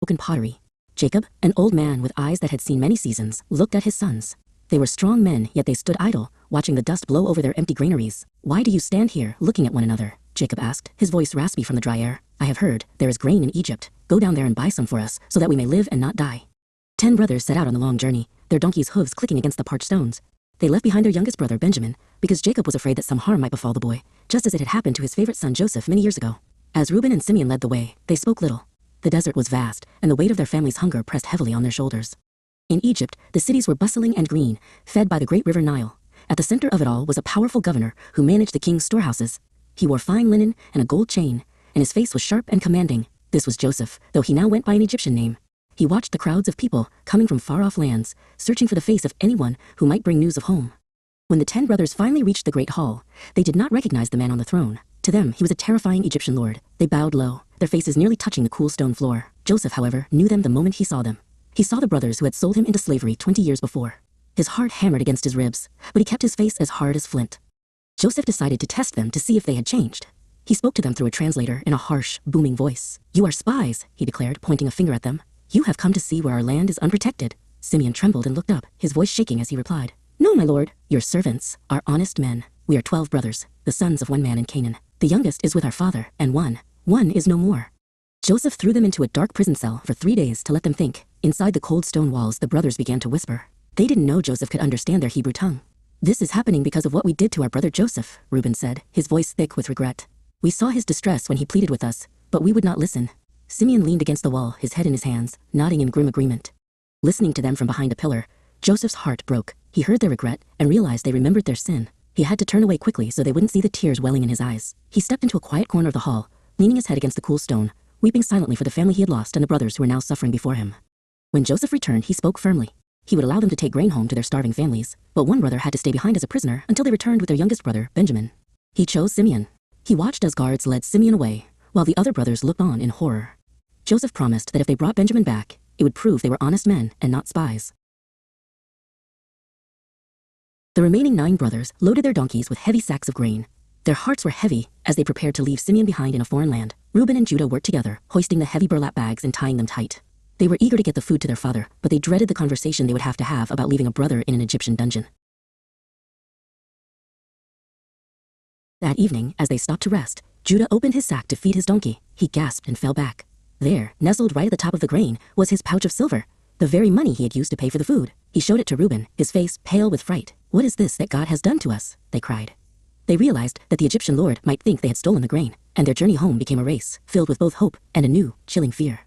broken pottery. Jacob, an old man with eyes that had seen many seasons, looked at his sons. They were strong men, yet they stood idle, watching the dust blow over their empty granaries. "Why do you stand here, looking at one another?" Jacob asked, his voice raspy from the dry air. "I have heard there is grain in Egypt. Go down there and buy some for us, so that we may live and not die." 10 brothers set out on the long journey, their donkeys' hooves clicking against the parched stones. They left behind their youngest brother, Benjamin, because Jacob was afraid that some harm might befall the boy, just as it had happened to his favorite son Joseph many years ago. As Reuben and Simeon led the way, they spoke little. The desert was vast, and the weight of their family's hunger pressed heavily on their shoulders. In Egypt, the cities were bustling and green, fed by the great river Nile. At the center of it all was a powerful governor who managed the king's storehouses. He wore fine linen and a gold chain, and his face was sharp and commanding. This was Joseph, though he now went by an Egyptian name. He watched the crowds of people coming from far-off lands, searching for the face of anyone who might bring news of home. When the 10 brothers finally reached the great hall, they did not recognize the man on the throne. To them, he was a terrifying Egyptian lord. They bowed low, their faces nearly touching the cool stone floor. Joseph, however, knew them the moment he saw them. He saw the brothers who had sold him into slavery 20 years before. His heart hammered against his ribs, but he kept his face as hard as flint. Joseph decided to test them to see if they had changed. He spoke to them through a translator in a harsh, booming voice. "You are spies," he declared, pointing a finger at them. "You have come to see where our land is unprotected." Simeon trembled and looked up, his voice shaking as he replied, "No, my lord. Your servants are honest men. We are 12 brothers, the sons of one man in Canaan. The youngest is with our father, and one is no more." Joseph threw them into a dark prison cell for 3 days to let them think. Inside the cold stone walls, the brothers began to whisper. They didn't know Joseph could understand their Hebrew tongue. "This is happening because of what we did to our brother Joseph," Reuben said, his voice thick with regret. "We saw his distress when he pleaded with us, but we would not listen." Simeon leaned against the wall, his head in his hands, nodding in grim agreement. Listening to them from behind a pillar, Joseph's heart broke. He heard their regret and realized they remembered their sin. He had to turn away quickly so they wouldn't see the tears welling in his eyes. He stepped into a quiet corner of the hall, leaning his head against the cool stone, weeping silently for the family he had lost and the brothers who were now suffering before him. When Joseph returned, he spoke firmly. He would allow them to take grain home to their starving families, but one brother had to stay behind as a prisoner until they returned with their youngest brother, Benjamin. He chose Simeon. He watched as guards led Simeon away, while the other brothers looked on in horror. Joseph promised that if they brought Benjamin back, it would prove they were honest men and not spies. The remaining 9 brothers loaded their donkeys with heavy sacks of grain. Their hearts were heavy as they prepared to leave Simeon behind in a foreign land. Reuben and Judah worked together, hoisting the heavy burlap bags and tying them tight. They were eager to get the food to their father, but they dreaded the conversation they would have to have about leaving a brother in an Egyptian dungeon. That evening, as they stopped to rest, Judah opened his sack to feed his donkey. He gasped and fell back. There, nestled right at the top of the grain, was his pouch of silver, the very money he had used to pay for the food. He showed it to Reuben, his face pale with fright. "What is this that God has done to us?" they cried. They realized that the Egyptian lord might think they had stolen the grain, and their journey home became a race, filled with both hope and a new, chilling fear.